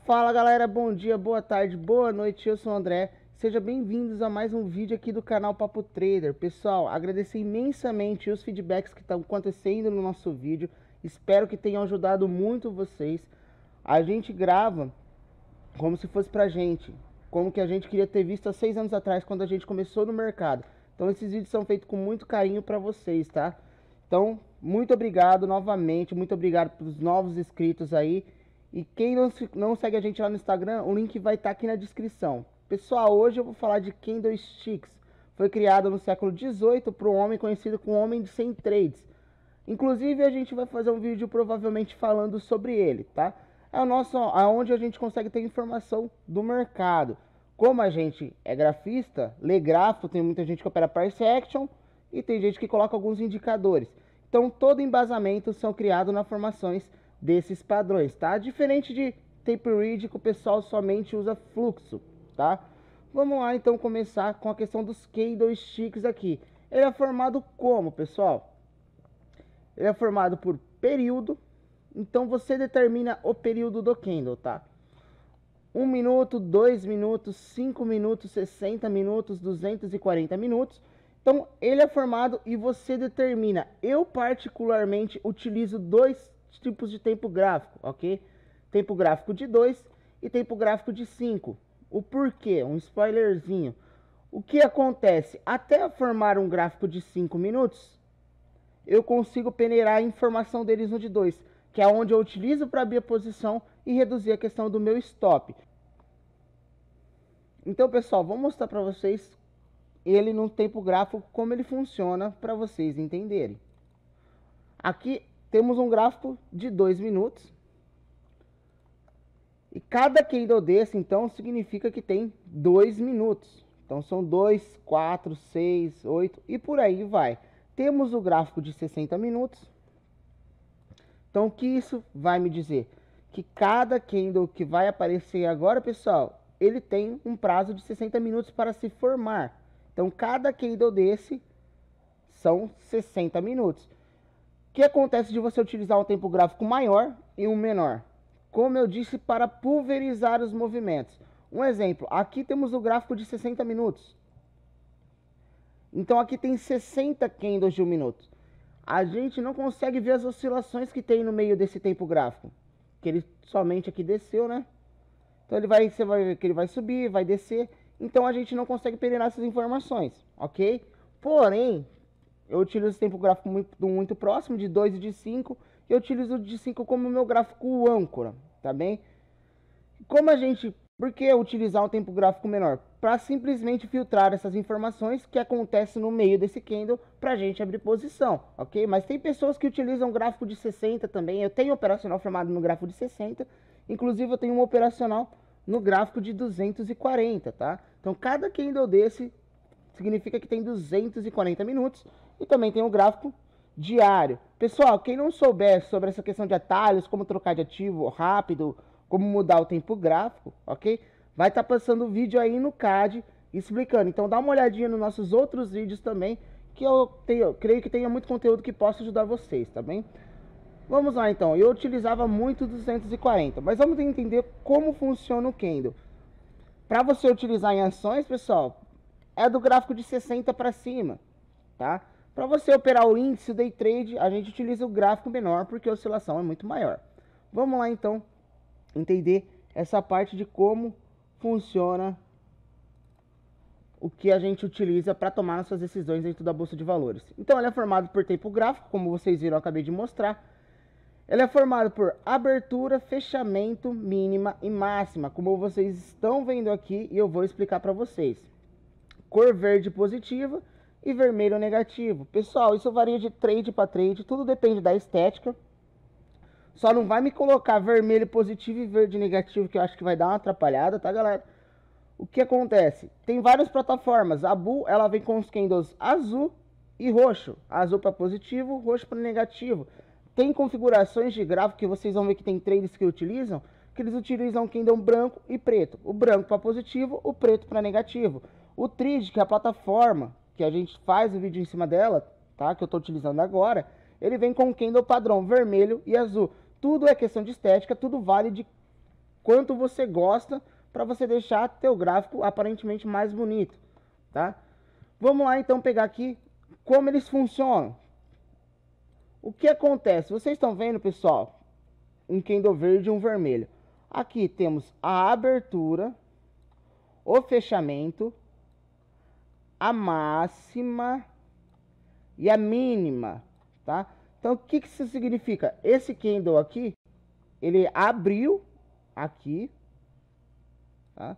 Fala galera, bom dia, boa tarde, boa noite, eu sou o André. Sejam bem-vindos a mais um vídeo aqui do canal Papo Trader. Pessoal, agradecer imensamente os feedbacks que estão acontecendo no nosso vídeo. Espero que tenham ajudado muito vocês. A gente grava como se fosse pra gente, como que a gente queria ter visto há 6 anos atrás, quando a gente começou no mercado. Então esses vídeos são feitos com muito carinho pra vocês, tá? Então, muito obrigado novamente, muito obrigado pros novos inscritos aí. E quem não segue a gente lá no Instagram, o link vai estar aqui na descrição. Pessoal, hoje eu vou falar de Candlesticks. Foi criado no século XVIII por um homem conhecido como Homem de 100 Trades. Inclusive a gente vai fazer um vídeo provavelmente falando sobre ele, tá? É o nosso, aonde a gente consegue ter informação do mercado. Como a gente é grafista, lê gráfico, tem muita gente que opera price action e tem gente que coloca alguns indicadores. Então todo embasamento são criados nas formações desses padrões, tá? Diferente de tape read, que o pessoal somente usa fluxo, tá? Vamos lá então começar com a questão dos candlesticks aqui. Ele é formado como, pessoal? Ele é formado por período. Então você determina o período do candle, tá? 1 minuto, 2 minutos, 5 minutos, 60 minutos, 240 minutos. Então ele é formado e você determina. Eu particularmente utilizo dois tipos de tempo gráfico, ok? Tempo gráfico de 2 e tempo gráfico de 5. O porquê? Um spoilerzinho. O que acontece? Até formar um gráfico de 5 minutos, eu consigo peneirar a informação deles no de 2, que é onde eu utilizo para abrir a posição e reduzir a questão do meu stop. Então, pessoal, vou mostrar para vocês ele no tempo gráfico, como ele funciona, para vocês entenderem. Aqui temos um gráfico de 2 minutos. E cada candle desse, então, significa que tem 2 minutos. Então, são 2, 4, 6, 8 e por aí vai. Temos o gráfico de 60 minutos. Então, o que isso vai me dizer? Que cada candle que vai aparecer agora, pessoal, ele tem um prazo de 60 minutos para se formar. Então, cada candle desse são 60 minutos. O que acontece de você utilizar um tempo gráfico maior e um menor? Como eu disse, para pulverizar os movimentos. Um exemplo, aqui temos o gráfico de 60 minutos. Então aqui tem 60 candles de 1 minuto. A gente não consegue ver as oscilações que tem no meio desse tempo gráfico. Que ele somente aqui desceu, né? Então você vai ver que ele vai subir, vai descer. Então a gente não consegue peneirar essas informações, ok? Porém, eu utilizo esse tempo gráfico muito próximo, de 2 e de 5. E eu utilizo o de 5 como meu gráfico âncora, tá bem? Por que utilizar um tempo gráfico menor? Para simplesmente filtrar essas informações que acontecem no meio desse candle para a gente abrir posição, ok? Mas tem pessoas que utilizam gráfico de 60 também. Eu tenho operacional formado no gráfico de 60. Inclusive eu tenho um operacional no gráfico de 240, tá? Então cada candle desse significa que tem 240 minutos. E também tem o gráfico diário. Pessoal, quem não souber sobre essa questão de atalhos, como trocar de ativo rápido, como mudar o tempo gráfico, ok? Vai estar passando o vídeo aí no card explicando. Então dá uma olhadinha nos nossos outros vídeos também, que eu creio que tenha muito conteúdo que possa ajudar vocês, tá bem? Vamos lá então, eu utilizava muito 240, mas vamos entender como funciona o candle. Para você utilizar em ações, pessoal, é do gráfico de 60 para cima, tá? Para você operar o índice, o day trade, a gente utiliza o gráfico menor, porque a oscilação é muito maior. Vamos lá então entender essa parte de como funciona o que a gente utiliza para tomar nossas decisões dentro da bolsa de valores. Então ele é formado por tempo gráfico, como vocês viram, eu acabei de mostrar. Ele é formado por abertura, fechamento, mínima e máxima, como vocês estão vendo aqui, e eu vou explicar para vocês. Cor verde positiva e vermelho negativo. Pessoal, isso varia de trade para trade, tudo depende da estética. Só não vai me colocar vermelho positivo e verde negativo, que eu acho que vai dar uma atrapalhada, tá, galera? O que acontece? Tem várias plataformas. A Bull, ela vem com os candles azul e roxo. Azul para positivo, roxo para negativo. Tem configurações de gráfico que vocês vão ver que tem traders que eles utilizam candle branco e preto. O branco para positivo, o preto para negativo. O Trid, que é a plataforma que a gente faz o vídeo em cima dela, tá? Que eu estou utilizando agora. Ele vem com candle padrão vermelho e azul. Tudo é questão de estética, tudo vale de quanto você gosta, para você deixar teu gráfico aparentemente mais bonito, tá? Vamos lá então pegar aqui como eles funcionam. O que acontece? Vocês estão vendo, pessoal, um candle verde e um vermelho. Aqui temos a abertura, o fechamento, a máxima e a mínima, tá? Então, o que isso significa? Esse candle aqui, ele abriu aqui, tá?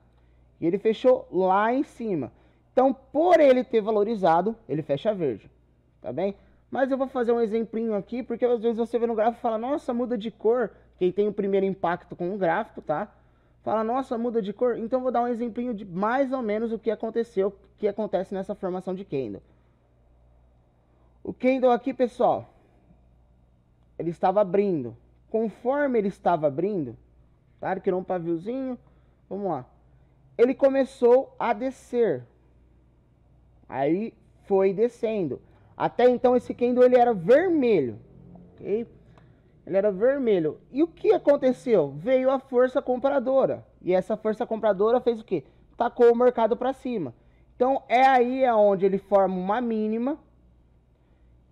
E ele fechou lá em cima. Então, por ele ter valorizado, ele fecha verde, tá bem? Mas eu vou fazer um exemplinho aqui, porque às vezes você vê no gráfico e fala, nossa, muda de cor. Quem tem o primeiro impacto com o gráfico, tá? Fala, nossa, muda de cor. Então, eu vou dar um exemplinho de mais ou menos o que aconteceu, o que acontece nessa formação de candle. O candle aqui, pessoal, ele estava abrindo. Conforme ele estava abrindo, tá? Ele criou um paviozinho. Vamos lá. Ele começou a descer. Aí foi descendo. Até então esse candle ele era vermelho, ok? Ele era vermelho. E o que aconteceu? Veio a força compradora. E essa força compradora fez o quê? Tacou o mercado para cima. Então é aí onde ele forma uma mínima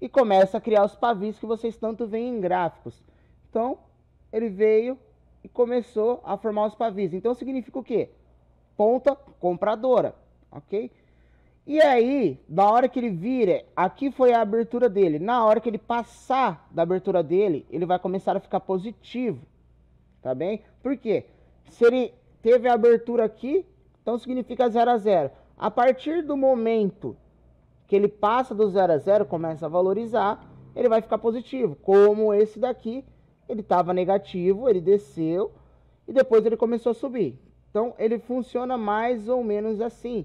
e começa a criar os pavis que vocês tanto veem em gráficos. Então ele veio e começou a formar os pavis. Então significa o quê? Ponta compradora, ok? E aí, na hora que ele vira, aqui foi a abertura dele. Na hora que ele passar da abertura dele, ele vai começar a ficar positivo, tá bem? Por quê? Se ele teve a abertura aqui, então significa 0 a 0. A partir do momento que ele passa do 0 a 0, começa a valorizar, ele vai ficar positivo. Como esse daqui, ele estava negativo, ele desceu e depois ele começou a subir. Então, ele funciona mais ou menos assim.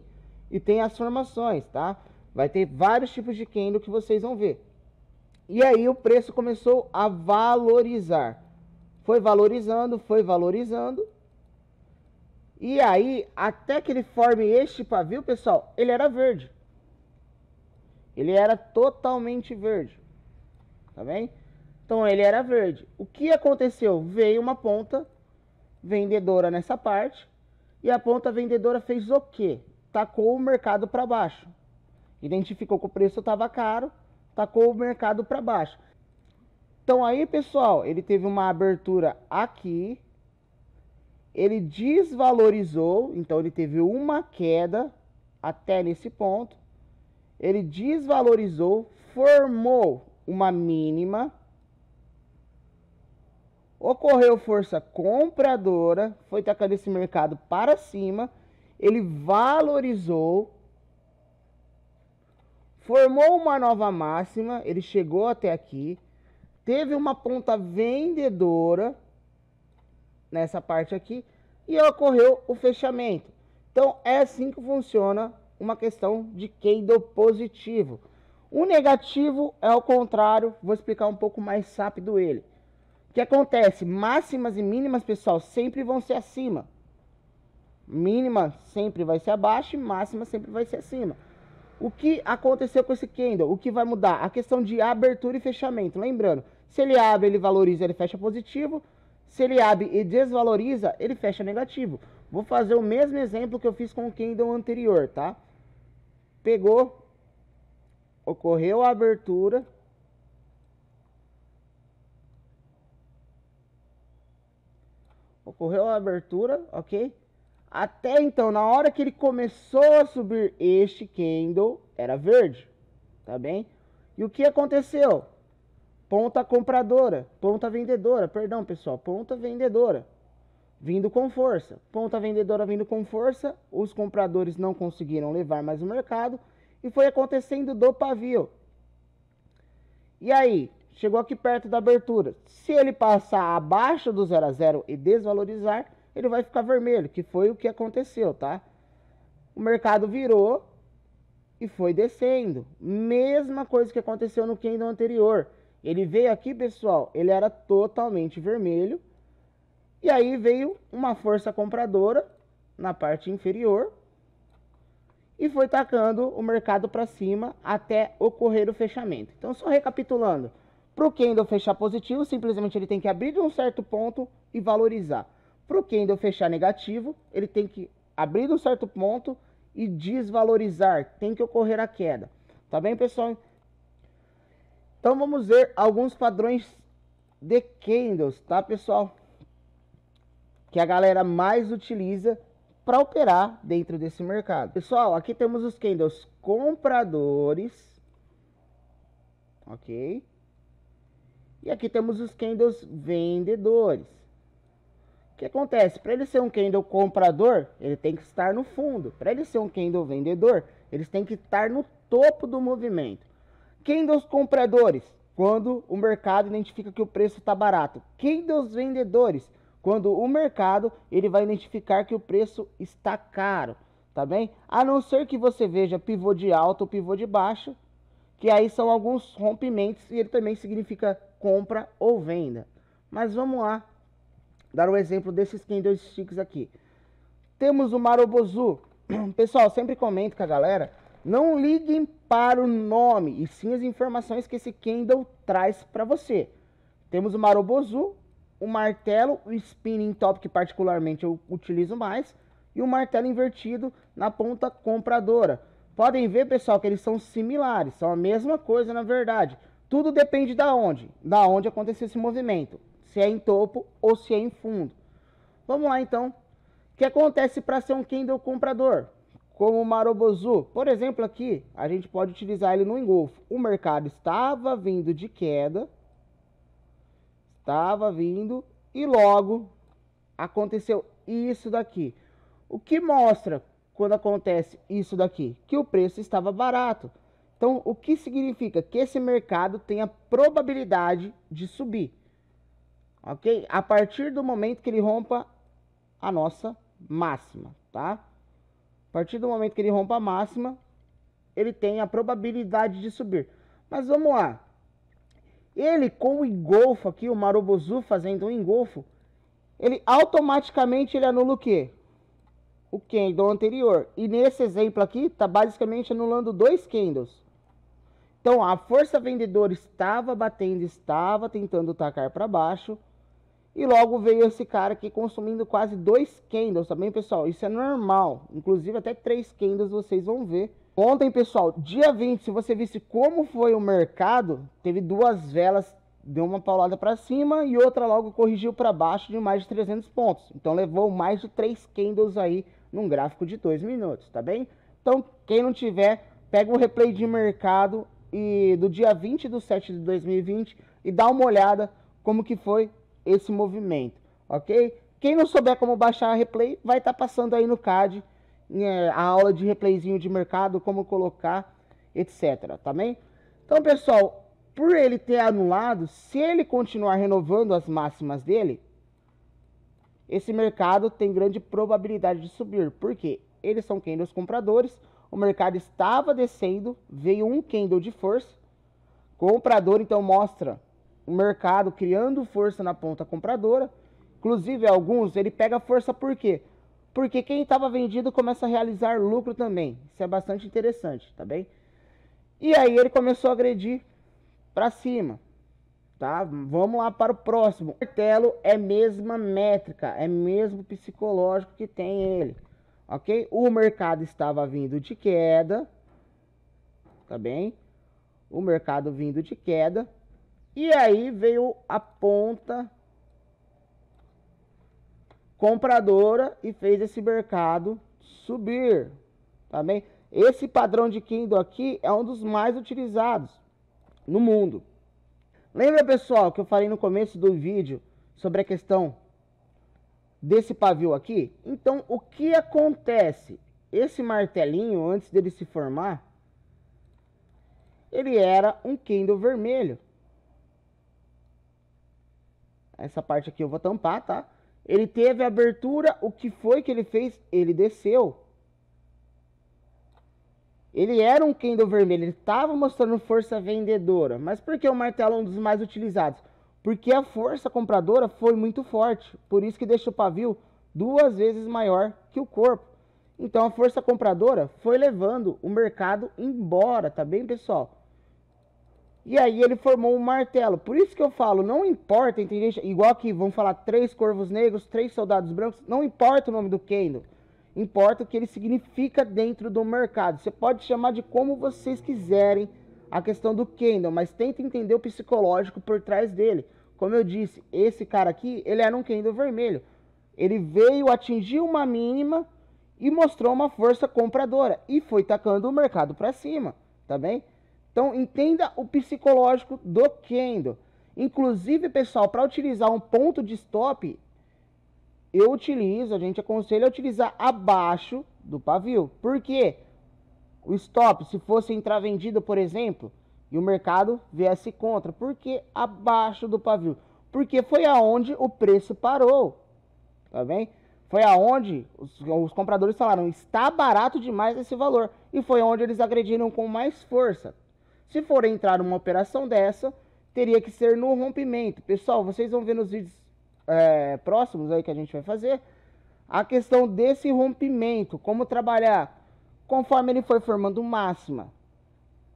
E tem as formações, tá? Vai ter vários tipos de candle que vocês vão ver. E aí o preço começou a valorizar. Foi valorizando, foi valorizando. E aí, até que ele forme este pavio, pessoal, ele era verde. Ele era totalmente verde. Tá bem? Então, ele era verde. O que aconteceu? Veio uma ponta vendedora nessa parte. E a ponta vendedora fez o quê? Tacou o mercado para baixo. Identificou que o preço estava caro, tacou o mercado para baixo. Então aí, pessoal, ele teve uma abertura aqui, ele desvalorizou, então ele teve uma queda até nesse ponto, ele desvalorizou, formou uma mínima, ocorreu força compradora, foi tacando esse mercado para cima, ele valorizou, formou uma nova máxima, ele chegou até aqui, teve uma ponta vendedora nessa parte aqui e ocorreu o fechamento. Então é assim que funciona uma questão de candle positivo. O negativo é o contrário, vou explicar um pouco mais rápido ele. O que acontece? Máximas e mínimas, pessoal, sempre vão ser acima. Mínima sempre vai ser abaixo e máxima sempre vai ser acima. O que aconteceu com esse candle? O que vai mudar? A questão de abertura e fechamento. Lembrando, se ele abre, ele valoriza, ele fecha positivo. Se ele abre e desvaloriza, ele fecha negativo. Vou fazer o mesmo exemplo que eu fiz com o candle anterior, tá? Pegou, ocorreu a abertura. Ocorreu a abertura, ok? Até então, na hora que ele começou a subir este candle, era verde, tá bem? E o que aconteceu? Ponta compradora, ponta vendedora, perdão pessoal, ponta vendedora, vindo com força. Ponta vendedora vindo com força, os compradores não conseguiram levar mais o mercado e foi acontecendo do pavio. E aí, chegou aqui perto da abertura. Se ele passar abaixo do 0 a 0 e desvalorizar, ele vai ficar vermelho, que foi o que aconteceu, tá? O mercado virou e foi descendo. Mesma coisa que aconteceu no candle anterior. Ele veio aqui, pessoal, ele era totalmente vermelho. E aí veio uma força compradora na parte inferior e foi tacando o mercado para cima até ocorrer o fechamento. Então, só recapitulando, para o candle fechar positivo, simplesmente ele tem que abrir de um certo ponto e valorizar. para o candle fechar negativo, ele tem que abrir num certo ponto e desvalorizar, tem que ocorrer a queda. Tá bem, pessoal? Então vamos ver alguns padrões de candles, tá, pessoal? Que a galera mais utiliza para operar dentro desse mercado. Pessoal, aqui temos os candles compradores, ok? E aqui temos os candles vendedores. O que acontece? Para ele ser um candle comprador, ele tem que estar no fundo. Para ele ser um candle vendedor, eles têm que estar no topo do movimento. Candles compradores, quando o mercado identifica que o preço está barato. Candles vendedores, quando o mercado ele vai identificar que o preço está caro, tá bem? A não ser que você veja pivô de alta ou pivô de baixa, que aí são alguns rompimentos e ele também significa compra ou venda. Mas vamos lá, dar um exemplo desses candlesticks aqui. Temos o Marubozu. Pessoal, sempre comento com a galera, não liguem para o nome, e sim as informações que esse candle traz para você. Temos o Marubozu, o martelo, o spinning top, que particularmente eu utilizo mais, e o martelo invertido na ponta compradora. Podem ver, pessoal, que eles são similares, são a mesma coisa na verdade. Tudo depende da onde aconteceu esse movimento, se é em topo ou se é em fundo. Vamos lá então. O que acontece para ser um candle comprador? Como o Marubozu, por exemplo, aqui a gente pode utilizar ele no engolfo. O mercado estava vindo de queda, e logo aconteceu isso daqui. O que mostra quando acontece isso daqui? Que o preço estava barato. Então, o que significa? Que esse mercado tem a probabilidade de subir, ok? A partir do momento que ele rompa a nossa máxima, tá? A partir do momento que ele rompa a máxima, ele tem a probabilidade de subir. Mas vamos lá. Ele com o engolfo aqui, o Marubozu fazendo um engolfo, ele automaticamente ele anula o quê? O candle anterior. E nesse exemplo aqui, está basicamente anulando dois candles. Então, a força vendedora estava batendo, estava tentando tacar para baixo. E logo veio esse cara aqui consumindo quase 2 candles também, pessoal. Isso é normal. Inclusive até 3 candles vocês vão ver. Ontem, pessoal, dia 20, se você visse como foi o mercado, teve 2 velas, deu uma paulada para cima e outra logo corrigiu para baixo de mais de 300 pontos. Então levou mais de 3 candles aí num gráfico de 2 minutos, tá bem? Então, quem não tiver, pega o replay de mercado e do dia 20/7 de 2020 e dá uma olhada como que foi esse movimento, ok? Quem não souber como baixar a replay, vai estar passando aí no card a aula de replayzinho de mercado, como colocar, etc, tá bem? Então, pessoal, por ele ter anulado, se ele continuar renovando as máximas dele, esse mercado tem grande probabilidade de subir, porque eles são candles compradores, o mercado estava descendo, veio um candle de força, comprador, então mostra o mercado criando força na ponta compradora. Inclusive, alguns, ele pega força por quê? Porque quem estava vendido começa a realizar lucro também. Isso é bastante interessante, tá bem? E aí ele começou a agredir para cima, tá? Vamos lá para o próximo. O martelo é mesma métrica, é mesmo psicológico que tem ele, ok? O mercado estava vindo de queda, tá bem? O mercado vindo de queda. E aí veio a ponta compradora e fez esse mercado subir, tá bem? Esse padrão de candle aqui é um dos mais utilizados no mundo. Lembra, pessoal, que eu falei no começo do vídeo sobre a questão desse pavio aqui? Então, o que acontece? Esse martelinho, antes dele se formar, ele era um candle vermelho. Essa parte aqui eu vou tampar, tá? Ele teve abertura, o que foi que ele fez? Ele desceu. Ele era um candle vermelho, ele estava mostrando força vendedora. Mas por que o martelo é um dos mais utilizados? Porque a força compradora foi muito forte. Por isso que deixa o pavio 2 vezes maior que o corpo. Então a força compradora foi levando o mercado embora, tá bem, pessoal? E aí ele formou um martelo. Por isso que eu falo, não importa, entendeu? Igual que vão falar 3 corvos negros, 3 soldados brancos, não importa o nome do candle. Importa o que ele significa dentro do mercado. Você pode chamar de como vocês quiserem a questão do candle, mas tenta entender o psicológico por trás dele. Como eu disse, esse cara aqui, ele era um candle vermelho. Ele veio atingir uma mínima e mostrou uma força compradora e foi tacando o mercado para cima, tá bem? Então entenda o psicológico do candle. Inclusive, pessoal, para utilizar um ponto de stop, a gente aconselha a utilizar abaixo do pavio. Por quê? O stop, se fosse entrar vendido, por exemplo, e o mercado viesse contra, por que abaixo do pavio? Porque foi aonde o preço parou, tá bem? Foi aonde os compradores falaram, está barato demais esse valor, e foi onde eles agrediram com mais força. Se for entrar numa operação dessa, teria que ser no rompimento. Pessoal, vocês vão ver nos vídeos próximos aí que a gente vai fazer, a questão desse rompimento, como trabalhar. Conforme ele for formando máxima,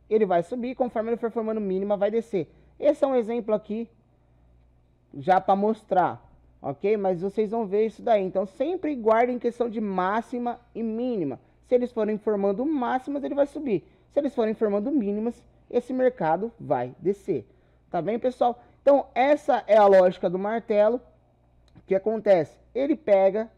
ele vai subir, conforme ele for formando mínima, vai descer. Esse é um exemplo aqui, já para mostrar, ok? Mas vocês vão ver isso daí. Então, sempre guardem questão de máxima e mínima. Se eles forem formando máximas, ele vai subir. Se eles forem formando mínimas, esse mercado vai descer. Tá bem, pessoal? Então, essa é a lógica do martelo. O que acontece? Ele pega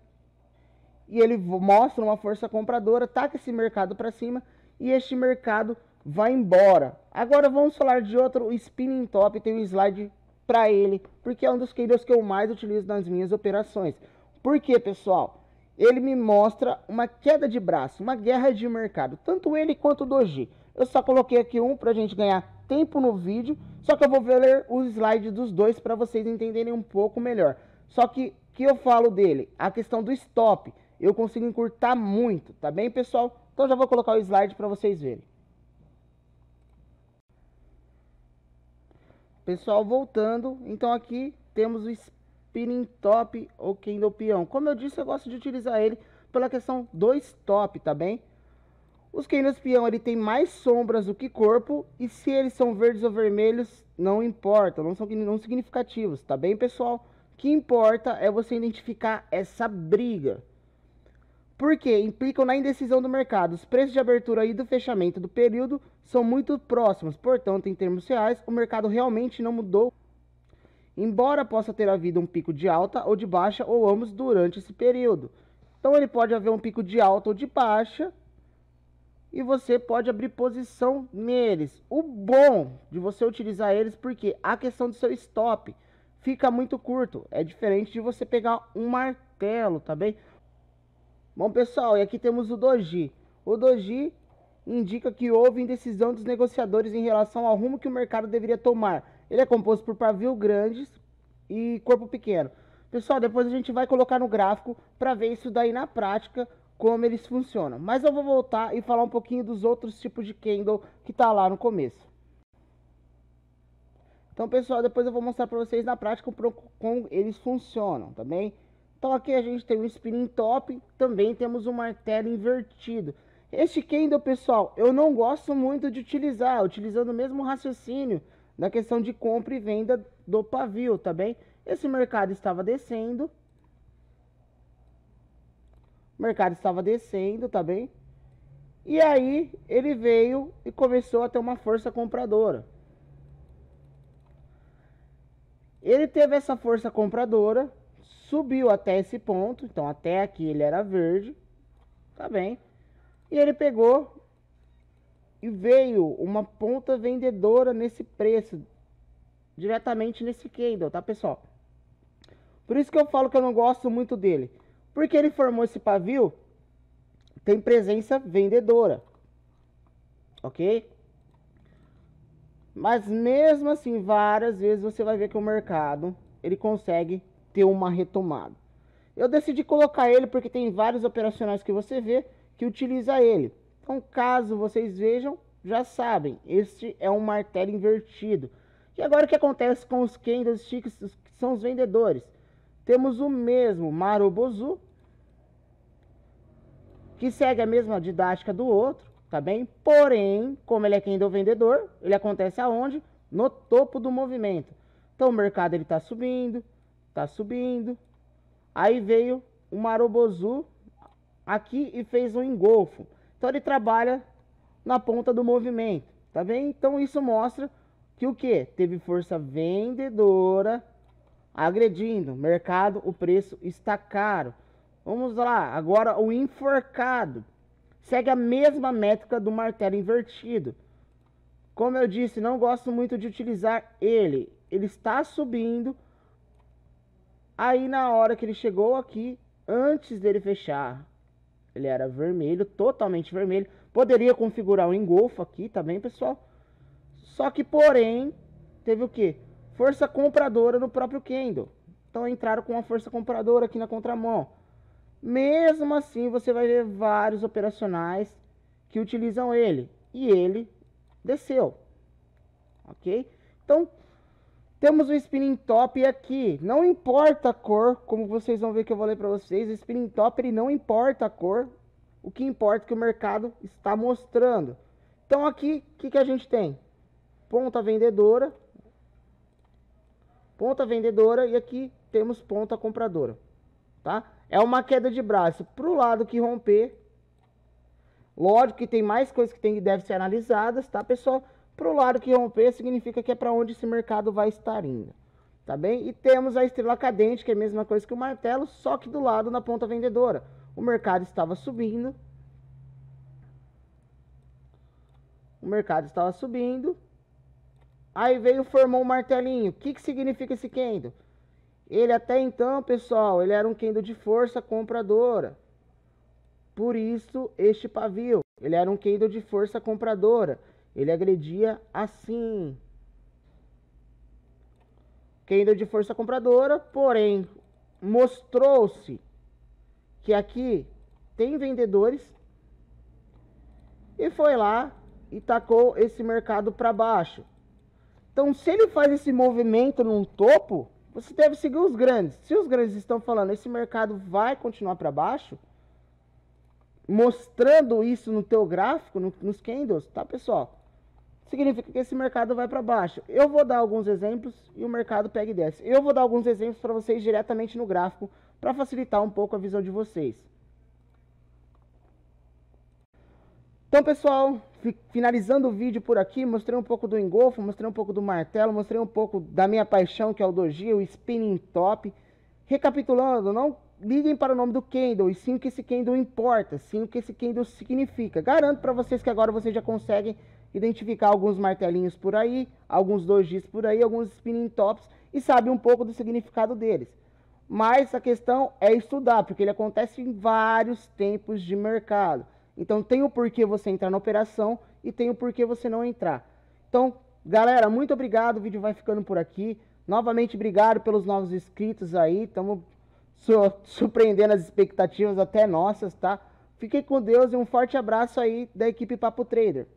e ele mostra uma força compradora, taca esse mercado para cima e este mercado vai embora. Agora vamos falar de outro, o spinning top, tem um slide para ele, porque é um dos candles que eu mais utilizo nas minhas operações. Por quê, pessoal? Ele me mostra uma queda de braço, uma guerra de mercado, tanto ele quanto o doji. Eu só coloquei aqui um para a gente ganhar tempo no vídeo, só que eu vou ler os slides dos dois para vocês entenderem um pouco melhor. Só que eu falo dele, a questão do stop, eu consigo encurtar muito, tá bem, pessoal? Então já vou colocar o slide para vocês verem. Pessoal, voltando, então aqui temos o spinning top ou candle peão. Como eu disse, eu gosto de utilizar ele pela questão do stop, tá bem? Os candles peão, ele tem mais sombras do que corpo, e se eles são verdes ou vermelhos, não importa, não são significativos, tá bem, pessoal? O que importa é você identificar essa briga. Porque implicam na indecisão do mercado. Os preços de abertura e do fechamento do período são muito próximos, portanto, em termos reais, o mercado realmente não mudou. Embora possa ter havido um pico de alta ou de baixa, ou ambos, durante esse período. Então, ele pode haver um pico de alta ou de baixa, e você pode abrir posição neles. O bom de você utilizar eles, porque a questão do seu stop fica muito curto. É diferente de você pegar um martelo, tá bem? Bom, pessoal, e aqui temos o doji. O doji indica que houve indecisão dos negociadores em relação ao rumo que o mercado deveria tomar. Ele é composto por pavio grandes e corpo pequeno. Pessoal, depois a gente vai colocar no gráfico para ver isso daí na prática, como eles funcionam. Mas eu vou voltar e falar um pouquinho dos outros tipos de candle que tá lá no começo. Então, pessoal, depois eu vou mostrar para vocês na prática como eles funcionam, tá bem? Então aqui a gente tem o spinning top, também temos o martelo invertido. Este candle, pessoal, eu não gosto muito de utilizar, utilizando o mesmo raciocínio da questão de compra e venda do pavio, tá bem? Esse mercado estava descendo. O mercado estava descendo, tá bem? E aí ele veio e começou a ter uma força compradora. Ele teve essa força compradora, subiu até esse ponto, então até aqui ele era verde, tá bem? E ele pegou e veio uma ponta vendedora nesse preço, diretamente nesse candle, tá, pessoal? Por isso que eu falo que eu não gosto muito dele, porque ele formou esse pavio, tem presença vendedora, ok? Mas mesmo assim, várias vezes você vai ver que o mercado, ele consegue ter uma retomada. Eu decidi colocar ele porque tem vários operacionais que você vê que utiliza ele. Então, caso vocês vejam, já sabem, este é um martelo invertido. E agora o que acontece com os candlesticks, que são os vendedores? Temos o mesmo Marubozu, que segue a mesma didática do outro, tá bem? Porém, como ele é candle vendedor, ele acontece aonde? no topo do movimento. Então o mercado ele tá subindo, tá subindo. Aí veio o Marubozu aqui e fez um engolfo. Então ele trabalha na ponta do movimento, tá bem? Então isso mostra que o que? Teve força vendedora agredindo. Mercado, o preço está caro. Vamos lá, agora o enforcado. Segue a mesma métrica do martelo invertido. Como eu disse, não gosto muito de utilizar ele. Ele está subindo. Aí na hora que ele chegou aqui, antes dele fechar, ele era vermelho, totalmente vermelho. Poderia configurar um engolfo aqui também, pessoal. Só que, porém, teve o quê? Força compradora no próprio candle. Então entraram com uma força compradora aqui na contramão. Mesmo assim, você vai ver vários operacionais que utilizam ele. E ele desceu. Ok? Então, temos o spinning top aqui. Não importa a cor, como vocês vão ver que eu vou ler para vocês. O spinning top ele não importa a cor. O que importa é que o mercado está mostrando. Então aqui, o que a gente tem? Ponta vendedora. Ponta vendedora e aqui temos ponta compradora. Tá? É uma queda de braço para o lado que romper. Lógico que tem mais coisas que devem ser analisadas, tá, pessoal? Para o lado que romper significa que é para onde esse mercado vai estar indo. Tá bem? E temos a estrela cadente, que é a mesma coisa que o martelo, só que do lado na ponta vendedora. O mercado estava subindo. O mercado estava subindo. Aí veio, formou um martelinho. O que significa esse candle? Ele até então, pessoal, ele era um candle de força compradora. Por isso, este pavio. Ele era um candle de força compradora. Ele agredia assim. Candle de força compradora, porém, mostrou-se que aqui tem vendedores. E foi lá e tacou esse mercado para baixo. Então, se ele faz esse movimento num topo, você deve seguir os grandes. Se os grandes estão falando, esse mercado vai continuar para baixo, mostrando isso no teu gráfico, nos candles, tá, pessoal? Significa que esse mercado vai para baixo. Eu vou dar alguns exemplos e o mercado pega e desce. Eu vou dar alguns exemplos para vocês diretamente no gráfico, para facilitar um pouco a visão de vocês. Então, pessoal, finalizando o vídeo por aqui, mostrei um pouco do engolfo, mostrei um pouco do martelo, mostrei um pouco da minha paixão, que é o doji, o spinning top. Recapitulando, não liguem para o nome do candle, e sim o que esse candle importa, sim o que esse candle significa. Garanto para vocês que agora vocês já conseguem identificar alguns martelinhos por aí, alguns dojis por aí, alguns spinning tops, e sabem um pouco do significado deles. Mas a questão é estudar, porque ele acontece em vários tempos de mercado. Então tem o porquê você entrar na operação e tem o porquê você não entrar. Então, galera, muito obrigado. O vídeo vai ficando por aqui. Novamente, obrigado pelos novos inscritos aí. Estamos surpreendendo as expectativas até nossas, tá? Fiquem com Deus e um forte abraço aí da equipe Papo Trader.